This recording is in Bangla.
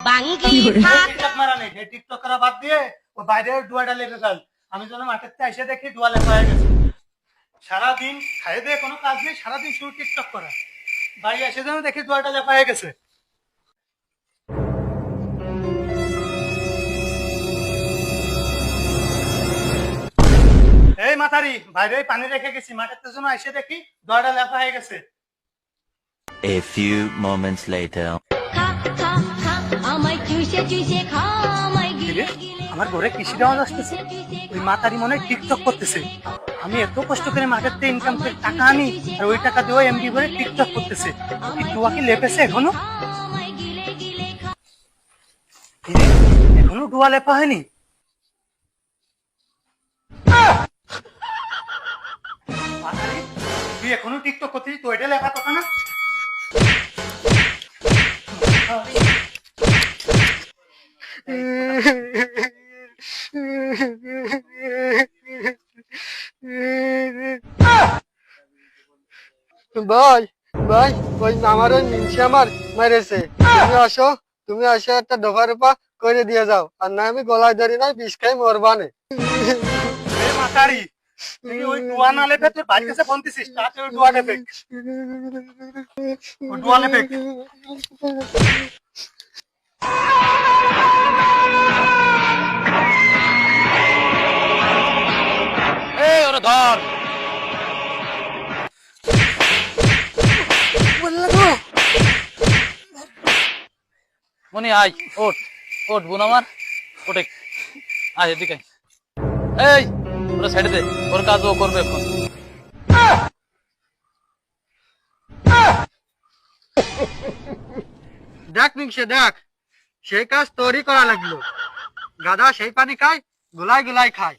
টিকটক মারা নেই, টিকটক করা বাদ দিয়ে ও বাইরে ডুয়াটা লেগে গেল। আমি যখন মাঠের থেকে এসে দেখি ডুয়া লেখা হয়ে গেছে। সারাদিন খাইয়ে দিয়ে কোনো কাজ নেই, সারাদিন শুধু টিকটক করা। বাড়ি এসে যেন দেখি ডুয়াটা লেখা হয়ে গেছে। এই মাথারি বাইরে পানি রেখে গেছি, মাঠের জন্য এসে দেখি ডুয়াটা লেখা হয়ে গেছে। A few moments later. আমার ঘরে কৃষি দেওয়া আসতেছে, ওই মাতারি মনে হয় টিকটক করতেছে। আমি এত কষ্ট করে মাঠের থেকে ইনকাম করে টাকা আনি, আর ওই টাকা দিয়ে এমবি করে টিকটক করতেছে। টুয়া কি লেপেছে এখনো? এখনো ডুয়া লেপা হয়নি? মাতারি তুই এখনো টিকটক করতেছিস, তো এটা লেখা কথা না? ভাই ভাই ওই আমার ওই মিনসি আমার মেরেছে, তুমি আসো একটা দফা রফা করে দিয়ে যাও, আর না আমি গলায় ধরি নাই বিষ খাই মরবানে। মাতারি তুই ওই ডুয়া না লেপে তোর ভাইয়ের কাছে ফোন দিছিস, তাতে ওই ডুয়া লেপে, ওই ডুয়া লেপে। এই ওরে ধর। মনি আয়, ওঠ ওঠ বোন আমার, ওঠে আয় এদিকে। এই ওরা ছেড়ে দে, ওর কাজ ও করবে এখন। দেখ মিংসে দেখ, সেই কাজ তোরই করা লাগলো। গাধা সেই পানি খায়, গুলাই গুলাই খায়।